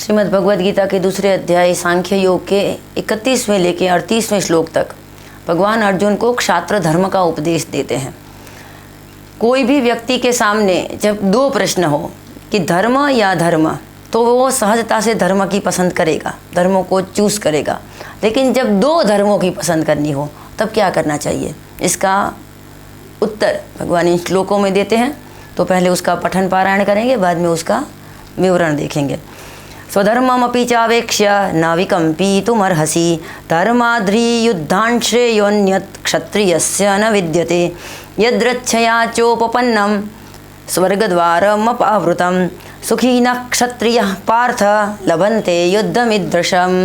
श्रीमद् भगवद गीता के दूसरे अध्याय सांख्य योग के 31वें लेके 38वें श्लोक तक भगवान अर्जुन को क्षात्र धर्म का उपदेश देते हैं। कोई भी व्यक्ति के सामने जब दो प्रश्न हो कि धर्म या धर्म, तो वो सहजता से धर्म की पसंद करेगा, धर्मों को चूज करेगा। लेकिन जब दो धर्मों की पसंद करनी हो तब क्या करना चाहिए, इसका उत्तर भगवान इन श्लोकों में देते हैं। तो पहले उसका पठन पारायण करेंगे, बाद में उसका विवरण देखेंगे। स्वधर्ममपि चावेक्ष्य न विकम्पितुमर्हसि धर्माद्रियुद्धान् श्रेयोऽन्यत् क्षत्रियस्य न विद्यते यद्रच्छया चोपपन्नं स्वर्गद्वारमपावृतं सुखिनः क्षत्रियः पार्थ लभन्ते युद्धमीदृशम्।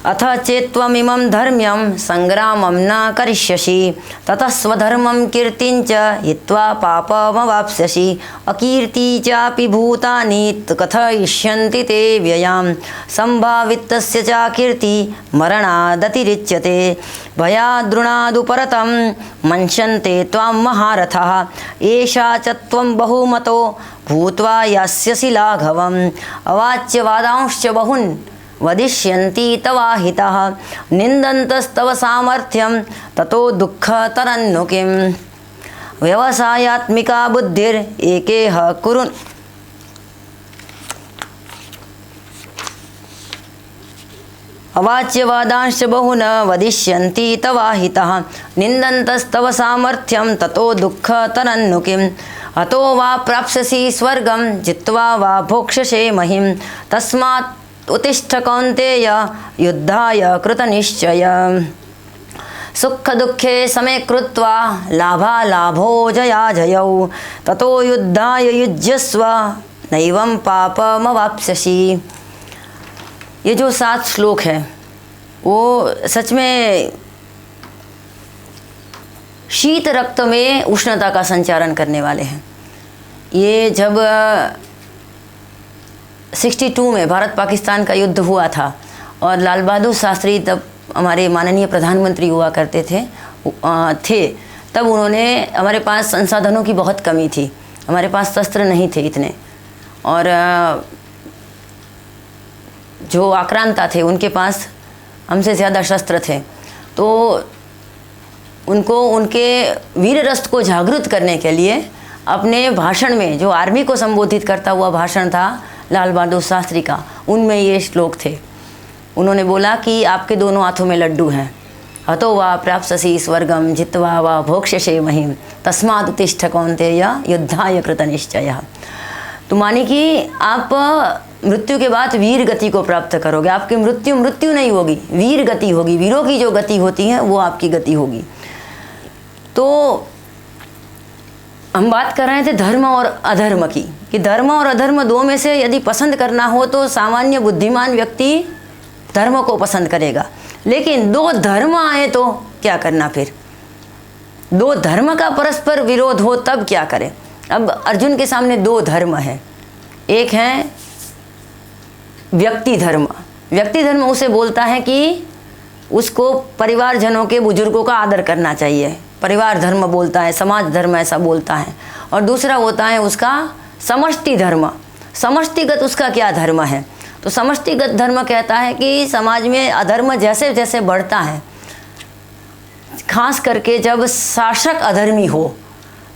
अथ चेत्त्वमिमं धर्म्यं संग्रामं न करिष्यसि ततः स्वधर्मं कीर्तिं च हित्वा पापमवाप्स्यसि अकीर्ति चापि भूतानि कथयिष्यन्ति ते व्ययां संभावितस्य च कीर्ति मरणादतिरिच्यते भयाद्रुणादुपरतं मन्यन्ते त्वां महारथः एषा च त्वं बहुमतो भूत्वा यास्यसि लाघवम् अवाच्यवादांश्च बहुन् वदिष्यन्ति तवाहितः निन्दन्तस्तव सामर्थ्यं ततो दुःखतरन्नु किम् व्यवसायात्मिका बुद्धिरेकेह कुरु अवाच्यवादांश्च बहुन वदिष्यन्ति तवाहितः निन्दन्तस्तव सामर्थ्यं ततो दुःखतरन्नु किम् अतो वा प्राप्स्यसि स्वर्गं जित्वा वा भोक्ष्यसे महिं तस्मात् उत्तिष्ठ कौन्तेय युद्धाय कृतनिश्चय सुख दुःखे समे कृत्वा लाभालाभो जयाजयौ ततो युद्धाय युज्यस्व नैवं पापमवाप्स्यसि। ये जो 7 श्लोक है वो सच में शीत रक्त में उष्णता का संचारण करने वाले हैं। ये जब 62 में भारत पाकिस्तान का युद्ध हुआ था और लाल बहादुर शास्त्री तब हमारे माननीय प्रधानमंत्री हुआ करते थे तब उन्होंने, हमारे पास संसाधनों की बहुत कमी थी, हमारे पास शस्त्र नहीं थे इतने, और जो आक्रांता थे उनके पास हमसे ज़्यादा शस्त्र थे। तो उनको उनके वीर रस को जागृत करने के लिए अपने भाषण में, जो आर्मी को संबोधित करता हुआ भाषण था लाल बहादुर शास्त्री का, उनमें ये श्लोक थे। उन्होंने बोला कि आपके दोनों हाथों में लड्डू हैं, हतो वा प्राप्स्यसि स्वर्गं जित्वा वा भोक्ष्यसे महिं तस्मात् उत्तिष्ठ कौन्तेय युद्धाय कृतनिश्चयः। तो मानी कि आप मृत्यु के बाद वीर गति को प्राप्त करोगे। आपकी मृत्यु नहीं होगी, वीर गति होगी। वीरों की जो गति होती है वो आपकी गति होगी। तो हम बात कर रहे थे धर्म और अधर्म की, कि धर्म और अधर्म दो में से यदि पसंद करना हो तो सामान्य बुद्धिमान व्यक्ति धर्म को पसंद करेगा। लेकिन दो धर्म आए तो क्या करना फिर? दो धर्म का परस्पर विरोध हो तब क्या करें? अब अर्जुन के सामने दो धर्म है। एक है व्यक्ति धर्म। व्यक्ति धर्म उसे बोलता है कि उसको परिवारजनों के, बुजुर्गों का आदर करना चाहिए, परिवार धर्म बोलता है, समाज धर्म ऐसा बोलता है। और दूसरा होता है उसका समष्टि धर्म। समष्टिगत उसका क्या धर्म है? तो समष्टिगत धर्म कहता है कि समाज में अधर्म जैसे जैसे बढ़ता है, खास करके जब शासक अधर्मी हो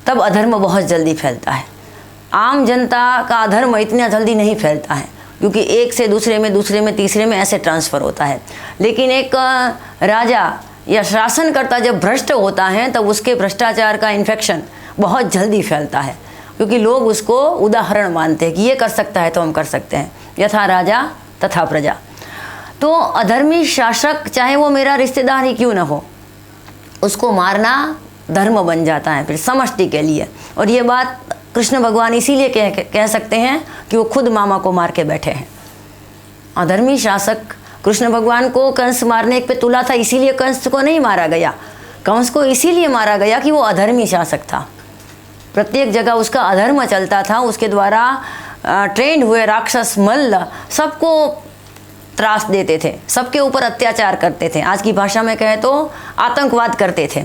तब अधर्म बहुत जल्दी फैलता है। आम जनता का अधर्म इतना जल्दी नहीं फैलता है, क्योंकि एक से दूसरे में, दूसरे में, तीसरे में ऐसे ट्रांसफ़र होता है। लेकिन एक राजा या शासनकर्ता जब भ्रष्ट होता है तब उसके भ्रष्टाचार का इन्फेक्शन बहुत जल्दी फैलता है, क्योंकि लोग उसको उदाहरण मानते हैं कि ये कर सकता है तो हम कर सकते हैं। यथा राजा तथा प्रजा। तो अधर्मी शासक, चाहे वो मेरा रिश्तेदार ही क्यों न हो, उसको मारना धर्म बन जाता है फिर समष्टि के लिए। और ये बात कृष्ण भगवान इसीलिए कह सकते हैं कि वो खुद मामा को मार के बैठे हैं। अधर्मी शासक, कृष्ण भगवान को कंस मारने पे तुला था, इसीलिए कंस को नहीं मारा गया। कंस को इसीलिए मारा गया कि वो अधर्मी शासक था। प्रत्येक जगह उसका अधर्म चलता था, उसके द्वारा ट्रेंड हुए राक्षस मल्ल सबको त्रास देते थे, सबके ऊपर अत्याचार करते थे। आज की भाषा में कहे तो आतंकवाद करते थे,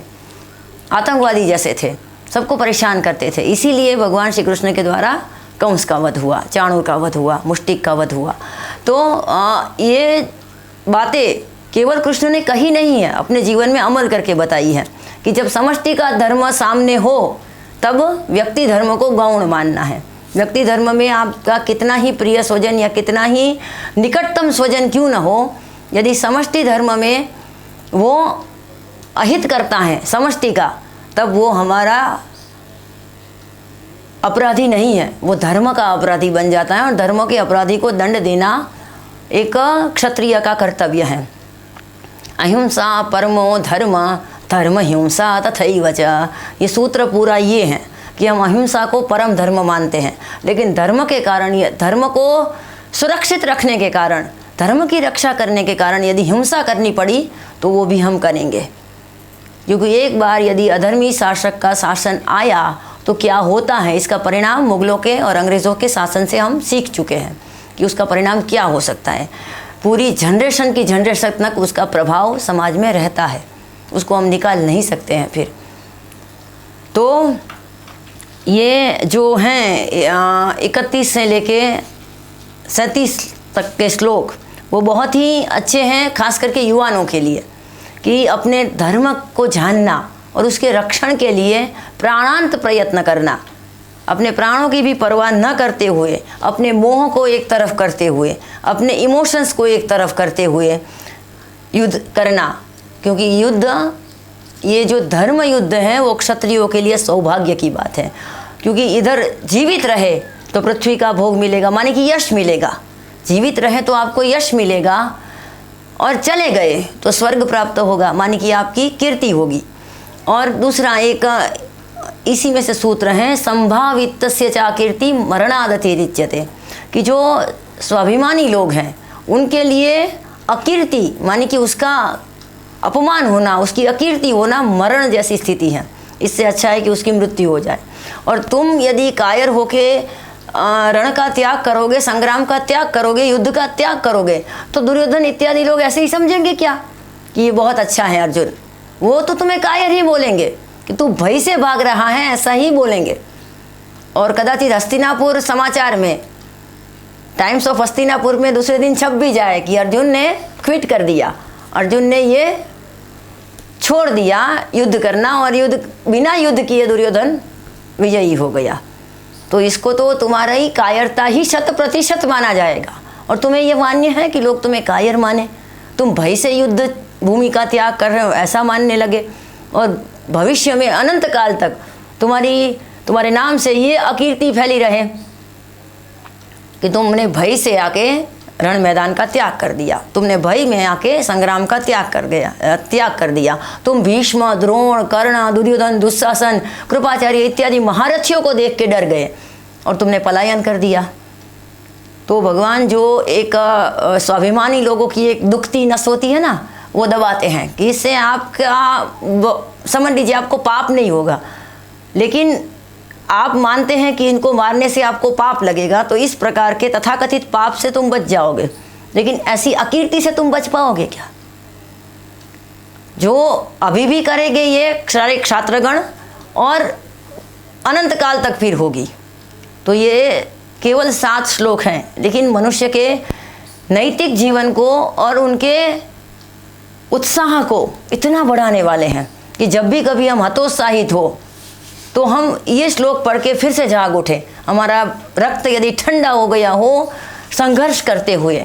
आतंकवादी जैसे थे, सबको परेशान करते थे। इसीलिए भगवान श्री कृष्ण के द्वारा कंस का वध हुआ, चाणूर का वध हुआ, मुष्टिक का वध हुआ। तो ये बातें केवल कृष्ण ने कही नहीं है, अपने जीवन में अमल करके बताई है कि जब समष्टि का धर्म सामने हो तब व्यक्ति धर्म को गौण मानना है। व्यक्ति धर्म में आपका कितना ही प्रिय स्वजन या कितना ही निकटतम स्वजन क्यों न हो, यदि समष्टि धर्म में वो अहित करता है समष्टि का, तब वो हमारा अपराधी नहीं है, वो धर्म का अपराधी बन जाता है। और धर्म के अपराधी को दंड देना एक क्षत्रिय का कर्तव्य है। अहिंसा परमो धर्म, धर्म हिंसा तथैव च। ये सूत्र पूरा ये है कि हम अहिंसा को परम धर्म मानते हैं, लेकिन धर्म के कारण, ये धर्म को सुरक्षित रखने के कारण, धर्म की रक्षा करने के कारण यदि हिंसा करनी पड़ी तो वो भी हम करेंगे। क्योंकि एक बार यदि अधर्मी शासक का शासन आया तो क्या होता है, इसका परिणाम मुगलों के और अंग्रेज़ों के शासन से हम सीख चुके हैं कि उसका परिणाम क्या हो सकता है। पूरी जनरेशन की जनरेशन तक उसका प्रभाव समाज में रहता है, उसको हम निकाल नहीं सकते हैं फिर। तो ये जो हैं 31 से लेके 37 तक के श्लोक वो बहुत ही अच्छे हैं, खास करके युवाओं के लिए, कि अपने धर्म को जानना और उसके रक्षण के लिए प्राणांत प्रयत्न करना, अपने प्राणों की भी परवाह न करते हुए, अपने मोह को एक तरफ करते हुए, अपने इमोशंस को एक तरफ करते हुए युद्ध करना। क्योंकि युद्ध, ये जो धर्म युद्ध है वो क्षत्रियों के लिए सौभाग्य की बात है। क्योंकि इधर जीवित रहे तो पृथ्वी का भोग मिलेगा, माने कि यश मिलेगा। जीवित रहे तो आपको यश मिलेगा, और चले गए तो स्वर्ग प्राप्त होगा, माने कि आपकी कीर्ति होगी। और दूसरा एक इसी में से सूत्र हैं, संभावितस्य चा कीर्ति मरणादतिरिच्यते, कि जो स्वाभिमानी लोग हैं उनके लिए अकीर्ति, माने कि उसका अपमान होना, उसकी अकीर्ति होना मरण जैसी स्थिति है। इससे अच्छा है कि उसकी मृत्यु हो जाए। और तुम यदि कायर होके रण का त्याग करोगे, संग्राम का त्याग करोगे, युद्ध का त्याग करोगे, तो दुर्योधन इत्यादि लोग ऐसे ही समझेंगे क्या कि ये बहुत अच्छा है अर्जुन। वो तो तुम्हें कायर ही बोलेंगे कि तू भय से भाग रहा है, ऐसा ही बोलेंगे। और कदाचित हस्तिनापुर समाचार में, टाइम्स ऑफ हस्तिनापुर में दूसरे दिन छप भी जाए कि अर्जुन ने क्विट कर दिया, अर्जुन ने ये छोड़ दिया युद्ध करना, और युद्ध बिना युद्ध किए दुर्योधन विजयी हो गया। तो इसको तो तुम्हारा ही कायरता ही 100% माना जाएगा। और तुम्हें ये मान्य है कि लोग तुम्हें कायर माने, तुम भय से युद्ध भूमि का त्याग कर रहे हो ऐसा मानने लगे, और भविष्य में अनंत काल तक तुम्हारे नाम से ये अकीर्ति फैली रहे कि तुमने भय से आके रण मैदान का त्याग कर दिया, तुमने भय में आके संग्राम का त्याग कर दिया। तुम भीष्म, द्रोण, कर्ण, दुर्योधन, दुशासन, कृपाचार्य इत्यादि महारथियों को देख के डर गए और तुमने पलायन कर दिया। तो भगवान जो एक स्वाभिमानी लोगों की एक दुखती नस होती है ना, वो दबाते हैं कि इससे आपका, समझ लीजिए, आपको पाप नहीं होगा, लेकिन आप मानते हैं कि इनको मारने से आपको पाप लगेगा, तो इस प्रकार के तथाकथित पाप से तुम बच जाओगे। लेकिन ऐसी अकीर्ति से तुम बच पाओगे क्या? जो अभी भी करेंगे ये सारे क्षात्रगण, और अनंत काल तक फिर होगी। तो ये केवल 7 श्लोक हैं, लेकिन मनुष्य के नैतिक जीवन को और उनके उत्साह को इतना बढ़ाने वाले हैं कि जब भी कभी हम हतोत्साहित हो तो हम ये श्लोक पढ़ के फिर से जाग उठे। हमारा रक्त यदि ठंडा हो गया हो संघर्ष करते हुए,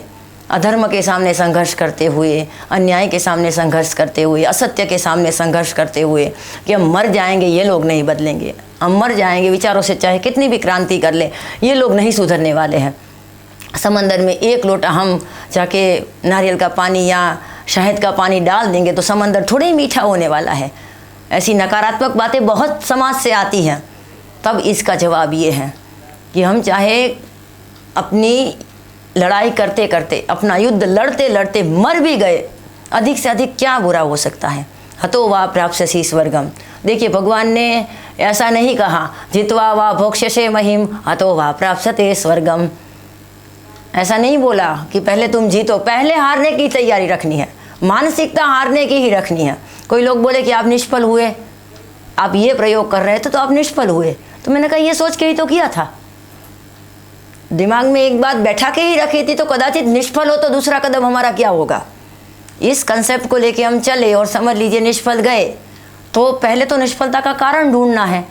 अधर्म के सामने संघर्ष करते हुए, अन्याय के सामने संघर्ष करते हुए, असत्य के सामने संघर्ष करते हुए, कि हम मर जाएंगे, ये लोग नहीं बदलेंगे, हम मर जाएंगे विचारों से, चाहे कितनी भी क्रांति कर ले, ये लोग नहीं सुधरने वाले हैं। समंदर में 1 लोटा हम जाके नारियल का पानी या शहद का पानी डाल देंगे तो समंदर थोड़ा ही मीठा होने वाला है। ऐसी नकारात्मक बातें बहुत समाज से आती हैं। तब इसका जवाब ये है कि हम चाहे अपनी लड़ाई करते करते, अपना युद्ध लड़ते लड़ते मर भी गए, अधिक से अधिक क्या बुरा हो सकता है। हतो वा प्राप्स्यसि स्वर्गम। देखिए, भगवान ने ऐसा नहीं कहा जित्वा वा भोक्ष्यसे महिम हतो वा प्राप्स्यते स्वर्गम। ऐसा नहीं बोला कि पहले तुम जीतो, पहले हारने की तैयारी रखनी है, मानसिकता हारने की ही रखनी है। कोई लोग बोले कि आप निष्फल हुए, आप ये प्रयोग कर रहे थे तो आप निष्फल हुए, तो मैंने कहा ये सोच के ही तो किया था, दिमाग में एक बात बैठा के ही रखी थी तो कदाचित निष्फल हो तो दूसरा कदम हमारा क्या होगा। इस कंसेप्ट को लेके हम चले और समझ लीजिए निष्फल गए, तो पहले तो निष्फलता का कारण ढूंढना है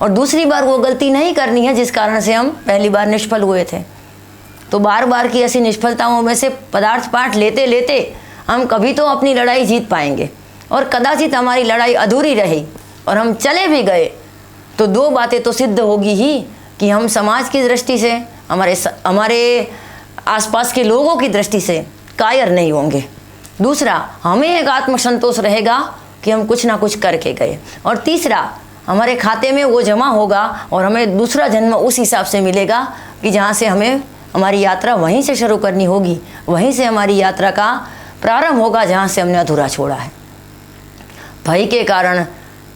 और दूसरी बार वो गलती नहीं करनी है जिस कारण से हम पहली बार निष्फल हुए थे। तो बार बार की ऐसी निष्फलताओं में से पदार्थ पाठ लेते लेते हम कभी तो अपनी लड़ाई जीत पाएंगे, और कदाचित हमारी लड़ाई अधूरी रही और हम चले भी गए तो दो बातें तो सिद्ध होगी ही कि हम समाज की दृष्टि से, हमारे आसपास के लोगों की दृष्टि से कायर नहीं होंगे। दूसरा, हमें एक आत्मसंतोष रहेगा कि हम कुछ ना कुछ करके गए, और तीसरा, हमारे खाते में वो जमा होगा और हमें दूसरा जन्म उस हिसाब से मिलेगा कि जहाँ से हमें हमारी यात्रा वहीं से शुरू करनी होगी, वहीं से हमारी यात्रा का प्रारंभ होगा जहाँ से हमने अधूरा छोड़ा है। भय के कारण,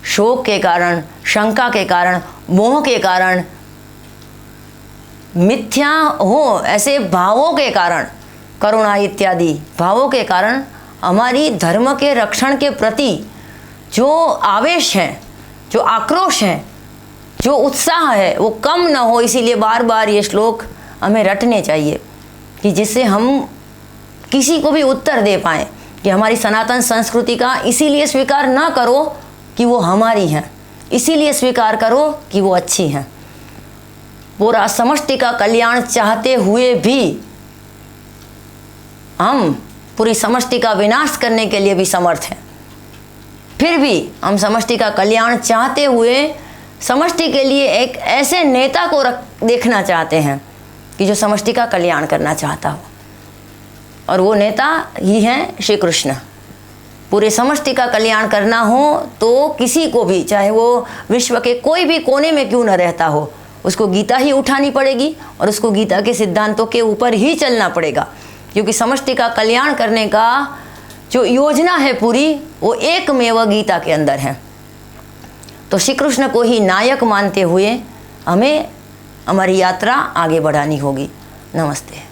शोक के कारण, शंका के कारण, मोह के कारण, मिथ्या हो ऐसे भावों के कारण, करुणा इत्यादि भावों के कारण हमारी धर्म के रक्षण के प्रति जो आवेश है, जो आक्रोश है, जो उत्साह है वो कम न हो। इसीलिए बार बार ये श्लोक हमें रटने चाहिए कि जिससे हम किसी को भी उत्तर दे पाएँ कि हमारी सनातन संस्कृति का इसीलिए स्वीकार ना करो कि वो हमारी हैं, इसीलिए स्वीकार करो कि वो अच्छी हैं। पूरा समष्टि का कल्याण चाहते हुए भी हम पूरी समष्टि का विनाश करने के लिए भी समर्थ हैं। फिर भी हम समष्टि का कल्याण चाहते हुए समष्टि के लिए एक ऐसे नेता को देखना चाहते हैं कि जो समष्टि का कल्याण करना चाहता हो, और वो नेता ही हैं श्री कृष्ण। पूरे समष्टि का कल्याण करना हो तो किसी को भी, चाहे वो विश्व के कोई भी कोने में क्यों न रहता हो, उसको गीता ही उठानी पड़ेगी और उसको गीता के सिद्धांतों के ऊपर ही चलना पड़ेगा, क्योंकि समष्टि का कल्याण करने का जो योजना है पूरी, वो एकमेव गीता के अंदर है। तो श्री कृष्ण को ही नायक मानते हुए हमें हमारी यात्रा आगे बढ़ानी होगी। नमस्ते।